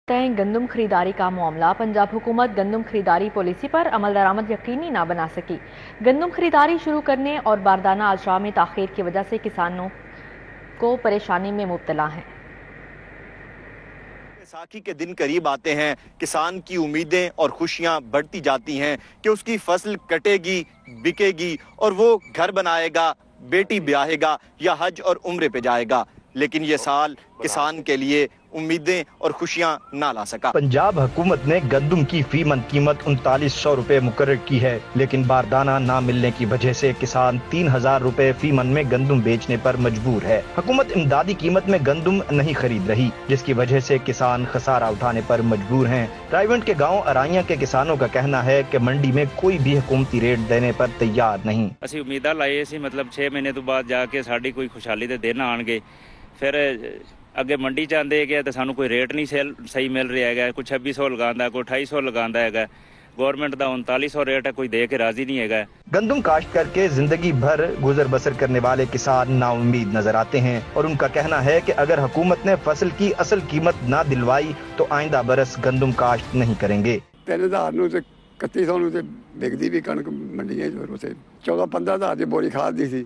तय गंदम खरीदारी का मामला। पंजाब हुकूमत गंदम खरीदारी पॉलिसी पर अमल दरामद यकीनी ना बना सकी। गंदम खरीदारी शुरू करने और बारदाना अजरा में ताखीर की वजह से किसानों को परेशानी में मुब्तला हैं। बैसाखी के दिन करीब आते हैं, किसान की उम्मीदें और खुशियां बढ़ती जाती हैं कि उसकी फसल कटेगी, बिकेगी और वो घर बनाएगा, बेटी ब्याहेगा या हज और उम्रे पे जाएगा। लेकिन ये साल किसान के लिए उम्मीदें और खुशियां ना ला सका। पंजाब हुकूमत ने गंदम की फी मन कीमत 3900 रुपए मुकर्रर की है, लेकिन बारदाना ना मिलने की वजह से किसान 3000 रुपए फी मन में गंदम बेचने पर मजबूर है। हुकूमत इमदादी कीमत में गंदम नहीं खरीद रही, जिसकी वजह से किसान खसारा उठाने पर मजबूर हैं। रायवंड के गाँव अराइया के किसानों का कहना है कि मंडी में कोई भी हुकूमती रेट देने पर तैयार नहीं। ਅਸੀਂ ਉਮੀਦਾਂ ਲਾਏ ਸੀ मतलब 6 ਮਹੀਨੇ ਤੋਂ ਬਾਅਦ ਜਾ ਕੇ ਸਾਡੀ ਕੋਈ ਖੁਸ਼ਹਾਲੀ ਦੇ ਦਿਨ ਆਣਗੇ। ਫਿਰ ਅੱਗੇ ਮੰਡੀ ਚ ਆਂਦੇ ਹੈਗੇ ਤੇ ਸਾਨੂੰ ਕੋਈ ਰੇਟ ਨਹੀਂ ਸਹੀ ਮਿਲ ਰਿਹਾ ਹੈਗਾ। ਕੋਈ 2600 ਲਗਾਉਂਦਾ, ਕੋਈ 2800 ਲਗਾਉਂਦਾ ਹੈਗਾ। गवर्नमेंट का 3900 रेट है, कोई दे के राजी नहीं है। गंदम काश्त करके जिंदगी भर गुजर बसर करने वाले किसान नाउम्मीद नजर आते हैं और उनका कहना है कि अगर हुकूमत ने फसल की असल कीमत ना दिलवाई तो आइंदा बरस गंदम काश्त नहीं करेंगे। 3000 3100 बिकती भी कणक मंडियां 14-15 की बोरी खाद दी थी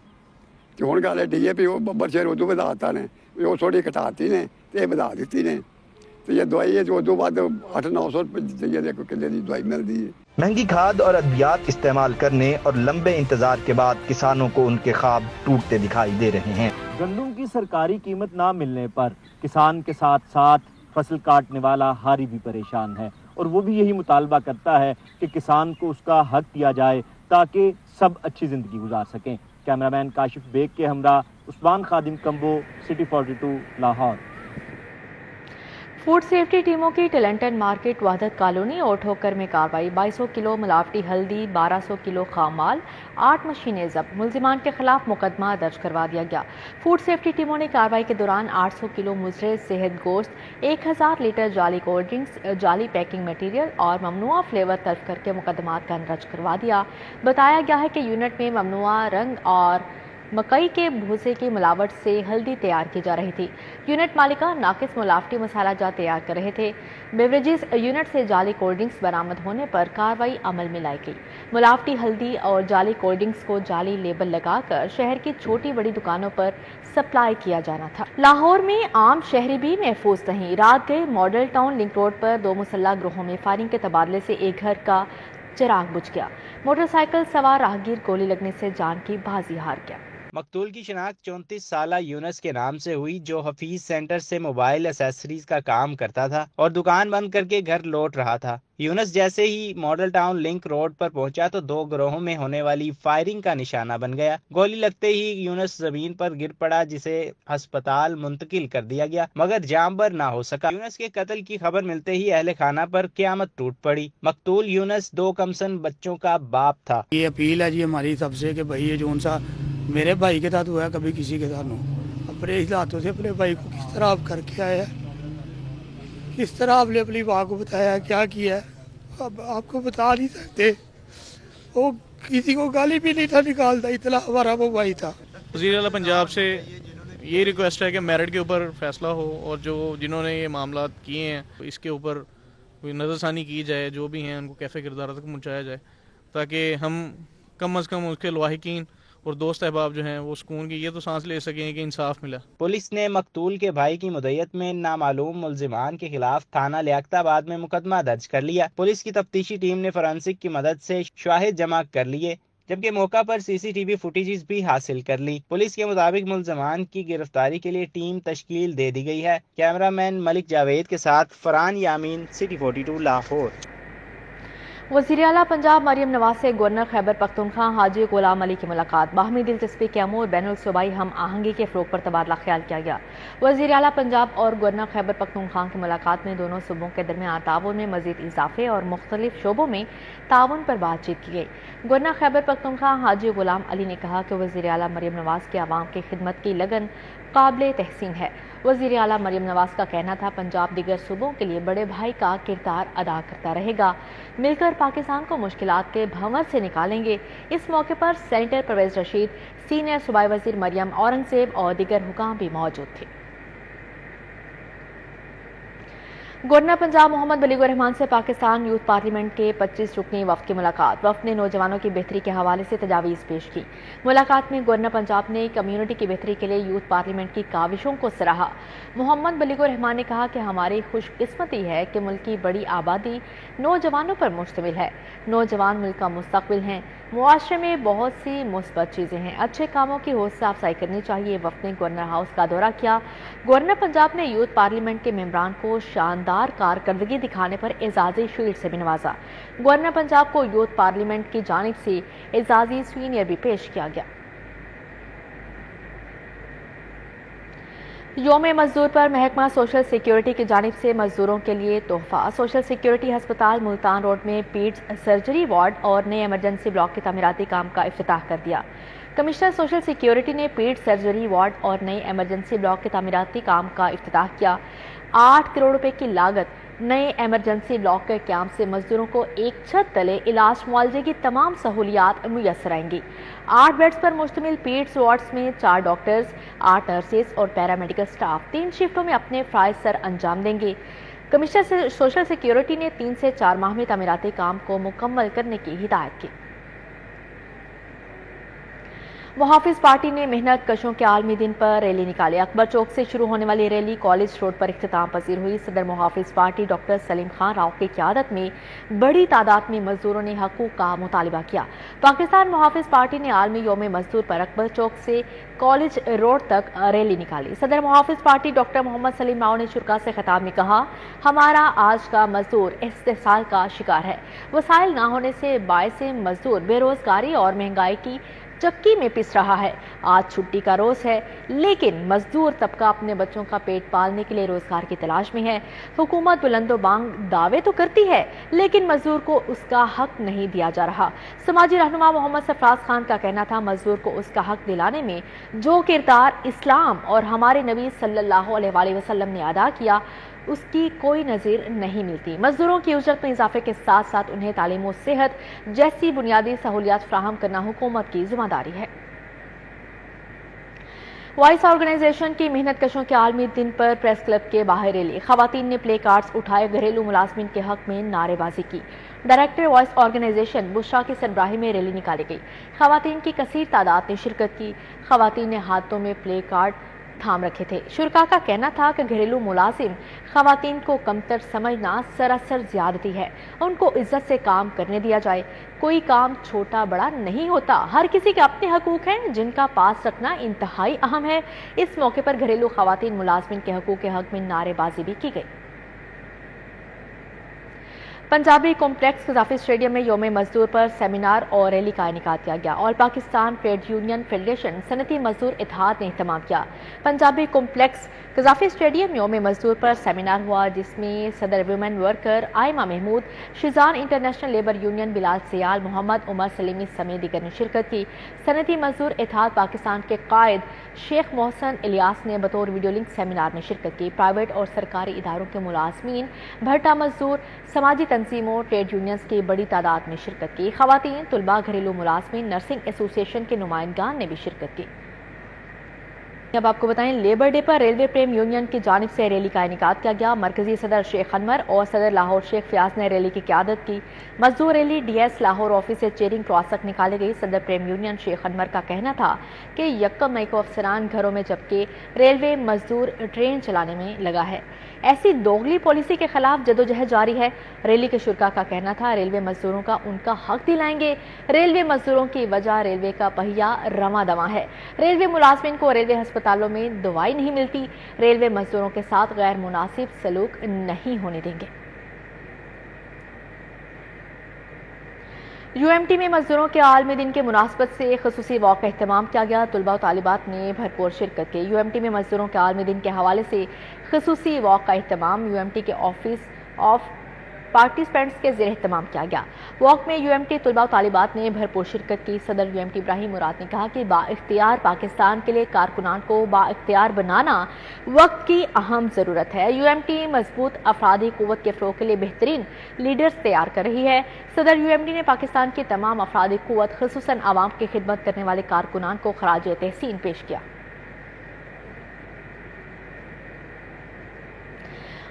ਤੇ ਹੁਣ ਗੱਲ ਡੀਏਪੀ ਉਹ ਬੱਬਰ ਸ਼ੇਰ ਉਦੋਂ ਵਧਾਤਾ ਨੇ, ਉਹ ਥੋੜੀ ਘਟਾਤੀ ਨੇ ਤੇ ਵਧਾ ਦਿੱਤੀ ਨੇ ਤੇ ਇਹ ਦਵਾਈ ਹੈ ਜੋ ਉਦੋਂ ਬਾਅਦ 800-900 ਰੁਪਏ ਦੇ ਕਿੱਲੇ ਦੀ ਦਵਾਈ ਮਿਲਦੀ है। महंगी खाद और अद्वियात इस्तेमाल करने और लंबे इंतजार के बाद किसानों को उनके ख्वाब टूटते दिखाई दे रहे हैं। गंदम की सरकारी कीमत ना मिलने पर किसान के साथ साथ फसल काटने वाला हारी भी परेशान है और वो भी यही मुतालबा करता है कि किसान को उसका हक दिया जाए ताकि सब अच्छी जिंदगी गुजार सकें। कैमरामैन काशिफ बेग के हमरा Usman Khadim Kamboh, city 42 Lahore. Food safety टीमों की टैलेंटेड मार्केट वहदत कॉलोनी और ठोकर में कार्रवाई। 2200 किलो मिलावटी हल्दी, 1200 किलो खाम माल, 8 मशीनें जब्त। मुलजिमान के खिलाफ मुकदमा दर्ज करवा दिया गया। फूड सेफ्टी टीमों ने कार्रवाई के दौरान 800 किलो मुजरे सेहत गोश्त, 1000 लीटर जाली कोल्ड ड्रिंक्स, जाली पैकिंग मटीरियल और ममनुआ फ्लेवर तल्फ करके मुकदमात का दर्ज करवा दिया। बताया गया है कि यूनिट में ममनुआ रंग और मकई के भूसे की मिलावट से हल्दी तैयार की जा रही थी। यूनिट मालिका नाकिस मिलावटी मसाला जात तैयार कर रहे थे। बेवरेजेस यूनिट से जाली कोल्ड ड्रिंक्स बरामद होने पर कार्रवाई अमल में लाई गई। मिलावटी हल्दी और जाली कोल्ड ड्रिंक्स को जाली लेबल लगाकर शहर की छोटी बड़ी दुकानों पर सप्लाई किया जाना था। लाहौर में आम शहरी भी महफूज नहीं। रात गए मॉडल टाउन लिंक रोड पर 2 मुसल्ला ग्रोहों में फायरिंग के तबादले से एक घर का चिराग बुझ गया। मोटरसाइकिल सवार राहगीर गोली लगने से जान की बाजी हार गया। मकतूल की शिनाख्त 34 साला यूनस के नाम से हुई, जो हफीज सेंटर से मोबाइल एसेसरीज का काम करता था और दुकान बंद करके घर लौट रहा था। यूनस जैसे ही मॉडल टाउन लिंक रोड पर पहुंचा तो 2 गिरोहों में होने वाली फायरिंग का निशाना बन गया। गोली लगते ही यूनस जमीन पर गिर पड़ा, जिसे अस्पताल मुंतकिल कर दिया गया मगर जांबर ना हो सका। यूनस के कत्ल की खबर मिलते ही अहले खाना पर क़यामत टूट पड़ी। मकतूल यूनस 2 कमसन बच्चों का बाप था। ये अपील है जी हमारी सबसे कि भाई ये जो सा मेरे भाई के साथ हुआ है, कभी किसी के साथ हो, अपने हाथों से अपने भाई को किस तरह आप करके आए हैं, किस तरह आपने अपनी माँ को बताया क्या किया है, अब आपको बता नहीं सकते। वो किसी को गाली भी नहीं था निकालता, इतना हमारा वो भाई था। वज़ीर आला पंजाब से ये रिक्वेस्ट है कि मेरिट के ऊपर फैसला हो और जो जिन्होंने ये मामला किए हैं इसके ऊपर कोई नज़रसानी की जाए, जो भी हैं उनको कैफे किरदार तक पहुँचाया जाए ताकि हम कम अज़ कम उसके लवाहिकीन और दोस्त अहबाब जो हैं वो सुकून की ये तो सांस ले सकें कि इंसाफ मिला। पुलिस ने मकतूल के भाई की मुद्दत में नामालूम मुलजिमान के खिलाफ थाना लियाकताबाद में मुकदमा दर्ज कर लिया। पुलिस की तफ्तीशी टीम ने फोरेंसिक की मदद से शाहिद जमा कर लिए, जबकि मौका पर CCTV फुटेजेस भी हासिल कर ली। पुलिस के मुताबिक मुलजिमान की गिरफ्तारी के लिए टीम तश्कील दे दी गई है। कैमरामैन मलिक जावेद के साथ फरहान यामीन, सिटी 42 लाहौर। वज़ीर आला पंजाब मरियम नवाज से गवर्नर खैबर पख्तूनख्वा हाजी गुलाम अली की मुलाकात। बाहमी दिलचस्पी के अमूर बैनुल सूबाई हम आहंगी के फ़रोग़ पर तबादला ख्याल किया गया। वज़ीर आला पंजाब और गवर्नर खैबर पख्तूनख्वा की मुलाकात में दोनों सूबों के दरमियान ताउन में मज़ीद इजाफे और मुख्तलिफ शोबों में ताउन पर बातचीत की गई। गवर्नर खैबर पख्तूनख्वा हाजी गुलाम अली ने कहा कि वज़ीर आला मरियम नवाज की आवाम की खिदमत की लगन काबिल तहसीन है। वज़ीर आला मरियम नवाज का कहना था पंजाब दीगर सूबों के लिए बड़े भाई का किरदार अदा करता रहेगा, मिलकर पाकिस्तान को मुश्किलात के भंवर से निकालेंगे। इस मौके पर सेनेटर परवेज रशीद, सीनियर सूबाई वज़ीर मरियम औरंगजेब और दीगर हुकाम भी मौजूद थे। गवर्नर पंजाब मोहम्मद बलीगुर रहमान से पाकिस्तान यूथ पार्लियामेंट के 25 रुकनी वफ्द की मुलाकात। वफ्द ने नौजवानों की बेहतरी के हवाले से तजावीज़ पेश की। मुलाकात में गवर्नर पंजाब ने कम्यूनिटी की बेहतरी के लिए यूथ पार्लियामेंट की काविशों को सराहा। मोहम्मद बलीगुर रहमान ने कहा कि हमारी खुशकिस्मती है कि मुल्क की बड़ी आबादी नौजवानों पर मुश्तमिल है। नौजवान मुल्क का मुस्तकबिल हैं। मुआशरे में बहुत सी मुस्बत चीज़ें हैं, अच्छे कामों की हौसला अफजाई करनी चाहिए। वफ्द ने गवर्नर हाउस का दौरा किया। गवर्नर पंजाब ने यूथ पार्लियामेंट के मेंबरान को शानदार कारकर्दगी दिखाने पर एजाजी शील्ड से भी नवाजा। गवर्नर पंजाब को यूथ पार्लियामेंट की जानिब से एजाजी सीनियर भी पेश किया गया। योम मजदूर पर महकमा सोशल सिक्योरिटी की जानिब से मजदूरों के लिए तोहफा। सोशल सिक्योरिटी अस्पताल मुल्तान रोड में पीड्स सर्जरी वार्ड और नए इमरजेंसी ब्लॉक के तामीराती काम का इफ्तिताह कर दिया। कमिश्नर सोशल सिक्योरिटी ने पीड्स सर्जरी वार्ड और नए इमरजेंसी ब्लॉक के तामीराती काम का इफ्तिताह किया। 8 करोड़ रुपए की लागत नए इमरजेंसी ब्लॉक के क्याम से मजदूरों को एक छत तले इलाज मुआवजे की तमाम सहूलियात मुयसर आएंगी। 8 बेड्स पर मुश्तमिल पीड्स वार्ड्स में 4 डॉक्टर्स, 8 नर्सेज और पैरामेडिकल स्टाफ 3 शिफ्टों में अपने फराइज सर अंजाम देंगे। कमिश्नर सोशल सिक्योरिटी ने 3 से 4 माह में तामीराती काम को मुकम्मल करने की हिदायत की। मुहाफिज पार्टी ने मेहनत कशों के आलमी दिन पर रैली निकाली। अकबर चौक से शुरू होने वाली रैली कॉलेज रोड पर इख्तिताम पजीर हुई। सदर मुहाफिज पार्टी डॉक्टर सलीम खान राव की क़यादत में बड़ी तादाद में मजदूरों ने हकूक़ का मुतालिबा किया। पाकिस्तान मुहाफिज पार्टी ने आलमी योम मजदूर पर अकबर चौक से कॉलेज रोड तक रैली निकाली। सदर मुहाफिज पार्टी डॉक्टर मोहम्मद सलीम राव ने शुरा से खिताब में कहा, हमारा आज का मजदूर इस्तेसाल का शिकार है। वसाइल ना होने से बायस मजदूर बेरोजगारी और महंगाई की चक्की में पिस रहा है। आज छुट्टी का रोज है, लेकिन मजदूर तबका अपने बच्चों का पेट पालने के लिए रोजगार की तलाश में है। हुकूमत बुलंदो बांग दावे तो करती है, लेकिन मजदूर को उसका हक नहीं दिया जा रहा। समाजी रहनुमा मोहम्मद सरफराज खान का कहना था, मजदूर को उसका हक दिलाने में जो किरदार इस्लाम और हमारे नबी सल्लल्लाहु अलैहि वसल्लम ने अदा किया, उसकी कोई नज़ीर नहीं मिलती। मजदूरों की उजरत में इजाफे के साथ साथ उन्हें तालीम और सेहत जैसी बुनियादी सहूलियात फराहम करना हुकूमत की जिम्मेदारी है। वॉइस ऑर्गेनाइजेशन की मेहनत कशों के आलमी दिन पर प्रेस क्लब के बाहर रैली। खवातीन ने प्ले कार्ड्स उठाए, घरेलू मुलाजमीन के हक में नारेबाजी की। डायरेक्टर वॉइस ऑर्गेनाइजेशन बुशरा की सरबराही में रैली निकाली गई। खवातीन की कसीर तादाद ने शिरकत की। खवातीन ने हाथों में प्ले कार्ड थाम रखे थे। शुरका का कहना था कि घरेलू मुलाजिम खवातीन को कमतर समझना सरासर ज्यादती है। उनको इज्जत से काम करने दिया जाए। कोई काम छोटा बड़ा नहीं होता, हर किसी के अपने हकूक हैं जिनका पास रखना इंतहाई अहम है। इस मौके पर घरेलू खवातीन मुलाजमिन के हकूक के हक में नारेबाजी भी की गई। पंजाबी कॉम्प्लेक्स कजाफी स्टेडियम में योम मजदूर पर सेमिनार और रैली का इनेकाद किया गया। All Pakistan trade union federation सनती मजदूर इत्तेहाद ने एहतमाम किया। पंजाबी कॉम्प्लेक्स कजाफी स्टेडियम में योम मजदूर पर सेमिनार हुआ, जिसमें सदर वुमेन वर्कर आयमा महमूद, शिजान international labour union Bilal Sial, Mohammad Umar Salimi समेत दीगर ने शिरकत की। सनती मजदूर इत्तेहाद पाकिस्तान के कायद शेख मोहसन इलियास ने बतौर वीडियो लिंक सेमिनार में शिरकत की। प्राइवेट और सरकारी इदारों के मुलाजमीन, भट्टा मजदूर, समाजी तंजीमों, ट्रेड यूनियंस की बड़ी तादाद में शिरकत की। खवातीन, तुलबा, घरेलू मुलाजमीन, नर्सिंग एसोसिएशन के नुमाइंदगान ने भी शिरकत की। अब आपको बताएं, लेबर डे पर रेलवे प्रेम यूनियन की जानिब से रैली का इनेकाद किया गया। मरकजी सदर शेख अनवर और सदर लाहौर शेख फयाज ने रैली की क़यादत की। मजदूर रैली डीएस लाहौर ऑफिस से चेरिंग क्रॉस तक निकाली गई। सदर प्रेम यूनियन शेख अनवर का कहना था कि 1 मई को अफसरान घरों में, जबकि रेलवे मजदूर ट्रेन चलाने में लगा है। ऐसी दोगली पॉलिसी के खिलाफ जदोजहद जारी है। रैली के शुरका का कहना था, रेलवे मजदूरों का उनका हक दिलाएंगे। रेलवे मजदूरों की वजह रेलवे का पहिया रवा दवा है। रेलवे मुलाजमिन को रेलवे अस्पतालों में दवाई नहीं मिलती। रेलवे मजदूरों के साथ गैर मुनासिब सलूक नहीं होने देंगे। यूएमटी में मजदूरों के आलमी दिन के मुनासबत से खसूसी वॉक का एहतमाम किया गया। तुलबा और तालिबात ने भरपूर शिरकत की। यूएमटी में मजदूरों के आलमी दिन के हवाले से खसूसी वॉक का एहतमाम यूएमटी के ऑफिस ऑफ पार्टिसिपेंट्स के ज़ेर एहतमाम किया गया। वॉक में यूएमटी तुलबा और तालिबात ने भरपूर शिरकत की। सदर यूएमटी इब्राहिम मुराद ने कहा कि बाइख्तियार पाकिस्तान के लिए कारकुनान को बाइख्तियार बनाना वक्त की अहम ज़रूरत है। यूएमटी मजबूत अफरादी क़ुव्वत के फ़रोग़ के लिए बेहतरीन लीडर्स तैयार कर रही है। सदर यूएमटी ने पाकिस्तान की तमाम अफरादी क़ुव्वत, ख़ुसूसन आवाम की खिदमत करने वाले कारकुनान को खराज तहसीन पेश किया।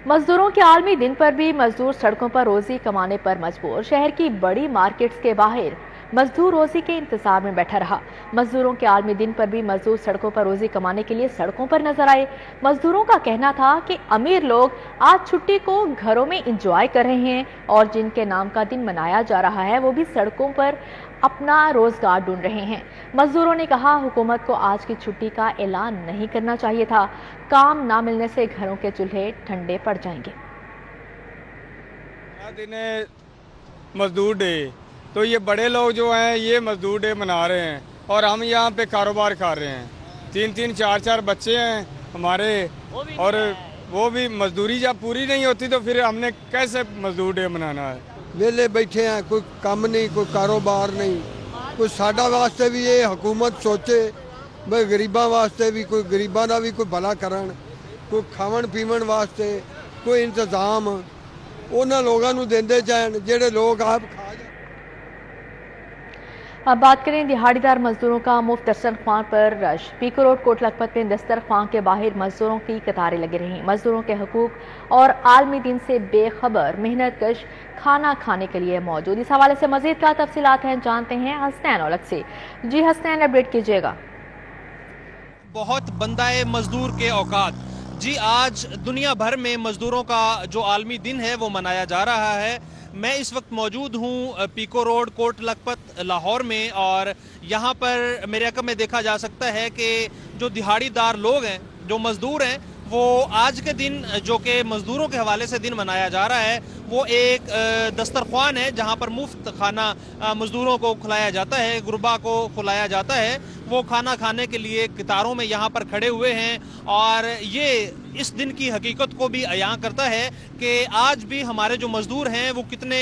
मजदूरों के आलमी दिन पर भी मजदूर सड़कों पर रोजी कमाने पर मजबूर। शहर की बड़ी मार्केट्स के बाहर मजदूर रोजी के इंतजार में बैठा रहा। मजदूरों के आलमी दिन पर भी मजदूर सड़कों पर रोजी कमाने के लिए सड़कों पर नजर आए। मजदूरों का कहना था कि अमीर लोग आज छुट्टी को घरों में एंजॉय कर रहे हैं और जिनके नाम का दिन मनाया जा रहा है वो भी सड़कों पर अपना रोजगार ढूंढ रहे हैं। मजदूरों ने कहा हुकूमत को आज की छुट्टी का ऐलान नहीं करना चाहिए था। काम ना मिलने से घरों के चूल्हे ठंडे पड़ जाएंगे। दिन है मजदूर डे, तो ये बड़े लोग जो हैं ये मजदूर डे मना रहे हैं और हम यहाँ पे कारोबार कर रहे हैं। 3-3 4-4 बच्चे हैं हमारे और वो भी मजदूरी जब पूरी नहीं होती तो फिर हमने कैसे मजदूर डे मनाना है। वेले बैठे हैं, कोई काम नहीं, कोई कारोबार नहीं। कोई साडा वास्ते भी ये हुकूमत सोचे भाई गरीबां वास्ते भी कोई गरीबां दा भी कोई भला करन, कोई खावन पीवन वास्ते कोई इंतजाम उन्हां लोगां नूं देंदे जाण जेड़े लोग आप खा। अब बात करें दिहाड़ीदार मजदूरों का मुफ्त दस्तरख्वान पर रश। पीको रोड कोट लखपत में दस्तरख्वान के बाहर मजदूरों की कतारें लगी रहीं। मजदूरों के हकूक और आलमी दिन से बेखबर मेहनत कश खाना खाने के लिए मौजूद। इस हवाले से मजीद क्या तफसीलात हैं जानते हैं हसनैन औलख से। जी हसनैन, अपडेट कीजिएगा। बहुत बंदाए मजदूर के औकात। जी आज दुनिया भर में मजदूरों का जो आलमी दिन है वो मनाया जा रहा है। मैं इस वक्त मौजूद हूँ पीको रोड कोट लखपत लाहौर में और यहाँ पर मेरे अकब में देखा जा सकता है कि जो दिहाड़ीदार लोग हैं, जो मजदूर हैं, वो आज के दिन जो कि मजदूरों के हवाले से दिन मनाया जा रहा है वो एक दस्तरख्वान है जहाँ पर मुफ्त खाना मजदूरों को खिलाया जाता है, गुरबा को खिलाया जाता है। वो खाना खाने के लिए कतारों में यहाँ पर खड़े हुए हैं और ये इस दिन की हकीकत को भी अयां करता है कि आज भी हमारे जो मजदूर हैं वो कितने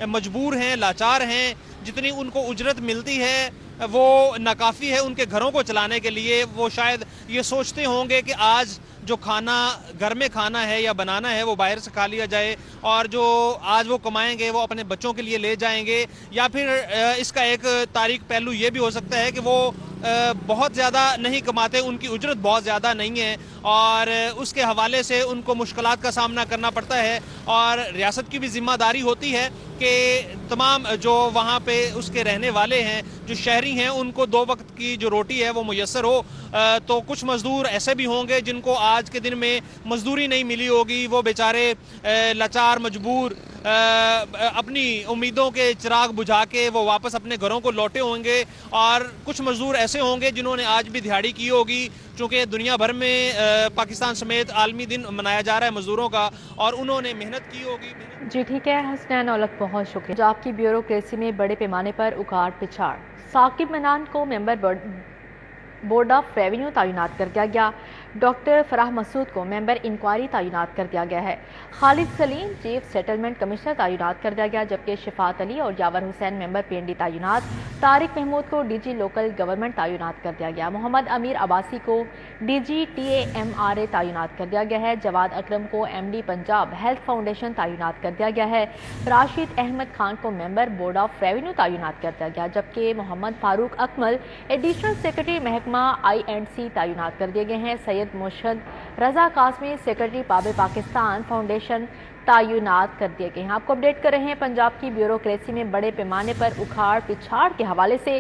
मजबूर हैं, लाचार हैं। जितनी उनको उजरत मिलती है वो नाकाफ़ी है उनके घरों को चलाने के लिए। वो शायद ये सोचते होंगे कि आज जो खाना घर में खाना है या बनाना है वो बाहर से खा लिया जाए और जो आज वो कमाएंगे वो अपने बच्चों के लिए ले जाएंगे। या फिर इसका एक तारीख पहलू ये भी हो सकता है कि वो बहुत ज़्यादा नहीं कमाते, उनकी उजरत बहुत ज़्यादा नहीं है और उसके हवाले से उनको मुश्किलात का सामना करना पड़ता है। और रियासत की भी ज़िम्मेदारी होती है कि तमाम जो वहाँ पे उसके रहने वाले हैं, जो शहरी हैं, उनको 2 वक्त की जो रोटी है वो मुयस्सर हो। तो कुछ मजदूर ऐसे भी होंगे जिनको आज के दिन में मजदूरी नहीं मिली होगी, वो बेचारे लाचार मजबूर अपनी उम्मीदों के चिराग बुझा के वो वापस अपने घरों को लौटे होंगे। और कुछ मजदूर ऐसे होंगे जिन्होंने आज भी दिहाड़ी की होगी, चूँकि दुनिया भर में पाकिस्तान समेत आलमी दिन मनाया जा रहा है मजदूरों का और उन्होंने मेहनत की होगी। जी ठीक है हसनैन औलख, बहुत शुक्रिया। पंजाब की ब्यूरोक्रेसी में बड़े पैमाने पर उखाड़ पिछाड़। साकिब मनान को मेंबर बोर्ड ऑफ रेवेन्यू तैनात कर दिया गया। डॉक्टर फराह मसूद को मेंबर इंक्वायरी तैनात कर दिया गया है। Khalid Salim chief settlement commissioner तैनात कर दिया गया, जबकि शिफात अली और जावर हुसैन मेंबर PND तैनात। तारिक महमूद को DG लोकल गवर्नमेंट तैनात कर दिया गया। मोहम्मद अमीर अब्बासी को DG TAMRA तैनात कर दिया गया है। जवाद अकरम को MD पंजाब हेल्थ फाउंडेशन तैनात कर दिया गया है। राशिद अहमद खान को मेंबर बोर्ड ऑफ रेवेन्यू तैनात कर दिया गया, जबकि मोहम्मद फारूक अकमल एडिशनल सेक्रेटरी महकमा I&C तैनात कर दिए गए हैं। सैयद मुर्शद रजा कासमी सेक्रेटरी पाबे पाकिस्तान फाउंडेशन तैनात कर दिए गए हैं। आपको अपडेट कर रहे हैं पंजाब की ब्यूरोक्रेसी में बड़े पैमाने पर उखाड़ पिछाड़ के हवाले से।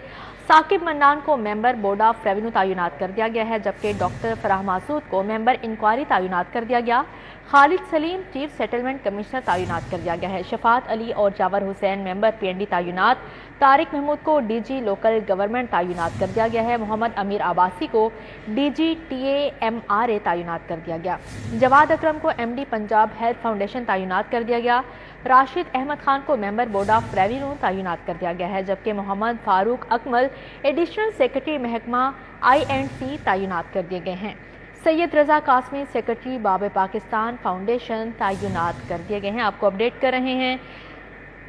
साकिब मन्नान को मेंबर बोर्ड ऑफ रेवेन्यू तैनात कर दिया गया है, जबकि डॉक्टर फराह मसूद को मेंबर इंक्वायरी तैनात कर दिया गया। Khalid Salim chief settlement commissioner तैनात कर दिया गया है। शफात अली और जावर हुसैन मेंबर PND तैनात। तारिक महमूद को DG लोकल गवर्नमेंट तैनात कर दिया गया है। मोहम्मद अमीर अब्बासी को DG TAMRA तैनात कर दिया गया। जवाद अकरम को MD पंजाब हेल्थ फाउंडेशन तैनात कर दिया गया। राशिद अहमद खान को मेंबर बोर्ड ऑफ रेवेन्यू तैनात कर दिया गया है, जबकि मोहम्मद फारूक अकमल एडिशनल सेक्रेटरी महकमा I&C तैनात कर दिए गए हैं। सैयद रजा कासमी सेक्रेटरी बाबे पाकिस्तान फाउंडेशन तैनात कर दिए गए हैं। आपको अपडेट कर रहे हैं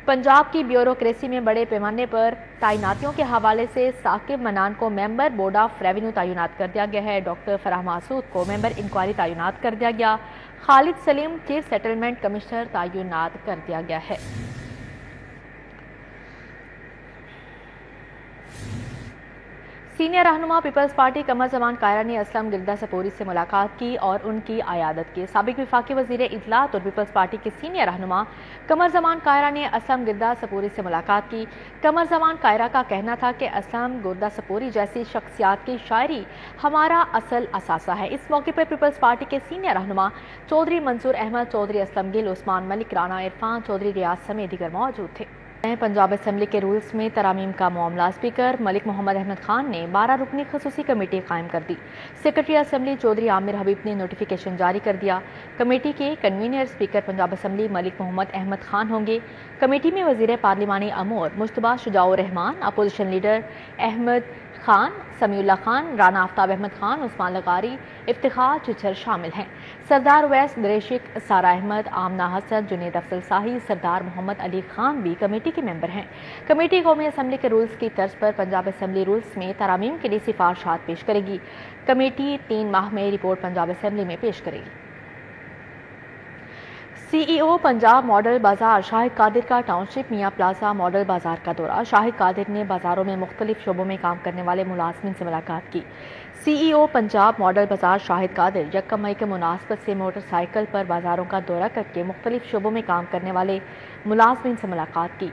पंजाब की ब्यूरोक्रेसी में बड़े पैमाने पर तैनातियों के हवाले से। साकिब मनान को मेंबर बोर्ड ऑफ रेवेन्यू तैनात कर दिया गया है। डॉक्टर फराह मसूद को मेंबर इंक्वायरी तैनात कर दिया गया। Khalid Salim chief settlement commissioner तैनात कर दिया गया है। سینئر رہنما پیپلز پارٹی قمر زمان کائرہ نے اسلم گردہ سپوری سے ملاقات کی اور ان کی عیادت کی۔ سابق وفاقی وزیر اطلاعات اور پیپلز پارٹی کے سینئر رہنما قمر زمان کائرہ نے اسلم گردہ سپوری سے ملاقات کی۔ قمر زمان کائرہ کا کہنا تھا کہ اسلم گردہ سپوری جیسی شخصیات کی شاعری ہمارا اصل اثاثہ ہے۔ اس موقع پر پیپلز پارٹی کے سینئر رہنما چودھری منصور احمد، چودھری اسلم گل، عثمان ملک، رانا عرفان، چودھری ریاض سمیت دیگر موجود تھے۔ پنجاب اسمبلی کے رولز میں ترامیم کا معاملہ، اسپیکر ملک محمد احمد خان نے 12 رکنی خصوصی کمیٹی قائم کر دی۔ سیکرٹری اسمبلی چودھری عامر حبیب نے نوٹیفیکیشن جاری کر دیا۔ کمیٹی کے کنوینر اسپیکر پنجاب اسمبلی ملک محمد احمد خان ہوں گے۔ کمیٹی میں وزیر پارلیمانی امور مجتبیٰ شجاع الرحمان، اپوزیشن لیڈر احمد خان، سمیع اللہ خان، رانا آفتاب احمد خان، عثمان لغاری، افتخار چچر شامل ہیں۔ سردار اویس دریشک، سارا احمد، آمنہ حسن، جنید افضل شاہی، سردار محمد علی خان بھی کمیٹی کے ممبر ہیں۔ کمیٹی قومی اسمبلی کے رولز کی طرز پر پنجاب اسمبلی رولز میں ترامیم کے لیے سفارشات پیش کرے گی۔ کمیٹی 3 ماہ میں رپورٹ پنجاب اسمبلی میں پیش کرے گی۔ سی ای او پنجاب ماڈل بازار شاہد قادر کا ٹاؤن شپ میاں پلازا ماڈل بازار کا دورہ۔ شاہد قادر نے بازاروں میں مختلف شعبوں میں کام کرنے والے ملازمین سے ملاقات کی۔ سی ای او پنجاب ماڈل بازار شاہد قادر یکم مئی کے مناسبت سے موٹر سائیکل پر بازاروں کا دورہ کر کے مختلف شعبوں میں کام کرنے والے ملازمین سے ملاقات کی۔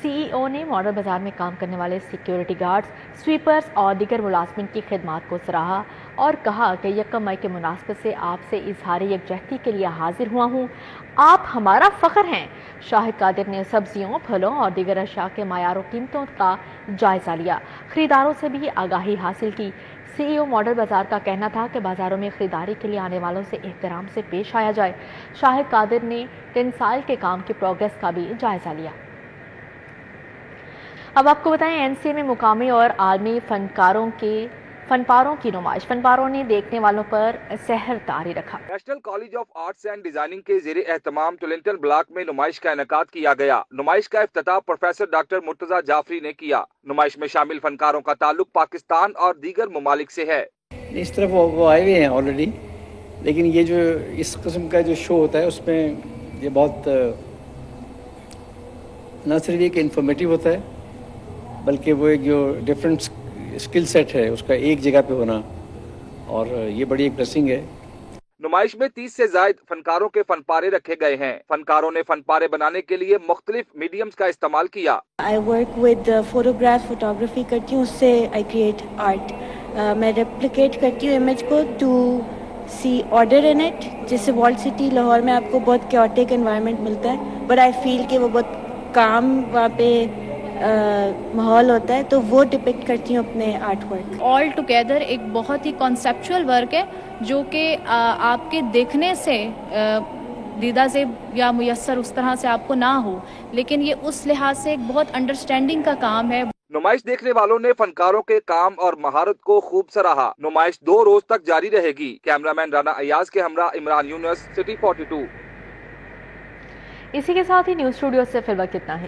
سی ای او نے ماڈل بازار میں کام کرنے والے سیکیورٹی گارڈز، سویپرز اور دیگر ملازمین کی خدمات کو سراہا اور کہا کہ یکم مئی کے مناسبت سے آپ سے اظہار یکجہتی کے لیے حاضر ہوا ہوں، آپ ہمارا فخر ہیں۔ شاہد قادر نے سبزیوں، پھلوں اور دیگر اشیاء کے معیار و قیمتوں کا جائزہ لیا، خریداروں سے بھی آگاہی حاصل کی۔ سی ای او ماڈل بازار کا کہنا تھا کہ بازاروں میں خریداری کے لیے آنے والوں سے احترام سے پیش آیا جائے۔ شاہد قادر نے 3 سال کے کام کی پروگریس کا بھی جائزہ لیا۔ اب آپ کو بتائیں این سی اے میں مقامی اور عالمی فنپاروں کی نمائش، فنپاروں نے دیکھنے والوں پر سحر طاری رکھا۔ National college of arts and designing کے زیر اہتمام ٹولنٹن بلاک میں نمائش کا انعقاد کیا گیا۔ نمائش کا افتتاح پروفیسر ڈاکٹر مرتضی جعفری نے کیا۔ نمائش میں شامل فنکاروں کا تعلق پاکستان اور دیگر ممالک سے ہے۔ اس طرف وہ آئے ہوئے ہیں آلریڈی، لیکن یہ جو اس قسم کا جو شو ہوتا ہے اس میں یہ بہت نہ صرف یہ کہ انفارمیٹیو ہوتا ہے، بلکہ وہ ایک جو ڈفرینٹ اسکل سیٹ ہے اس کا ایک جگہ پہ ہونا، اور یہ بڑی ایک بلیسنگ ہے۔ نمائش میں 30 سے زائد فنکاروں کے فن پارے رکھے گئے ہیں۔ فنکاروں نے فن پارے بنانے کے لیے مختلف میڈیمز کا استعمال کیا۔ I work with photographs, photography کرتی ہوں، اس سے I create art. میں ریپلیکیٹ کرتی ہوں امیج کو to see order in it، جس سے والٹ سٹی لاہور میں آپ کو بہت chaotic environment ملتا ہے، but I feel کہ وہ بہت کام وہاں پہ ماحول ہوتا ہے، تو وہ ڈپکٹ کرتی ہوں اپنے آرٹ ورک۔ آل ٹوگیدر ایک بہت ہی کنسیپچول ورک ہے جو کہ آپ کے دیکھنے سے دیدہ سے یا میسر اس طرح سے آپ کو نہ ہو، لیکن یہ اس لحاظ سے ایک بہت انڈرسٹینڈنگ کا کام ہے۔ نمائش دیکھنے والوں نے فنکاروں کے کام اور مہارت کو خوب سراہا۔ نمائش 2 روز تک جاری رہے گی۔ کیمرامین رانا ایاز کے ہمراہ عمران یونس، سٹی 42۔ اسی کے ساتھ ہی نیوز اسٹوڈیو سے فی الوقت اتنا ہے۔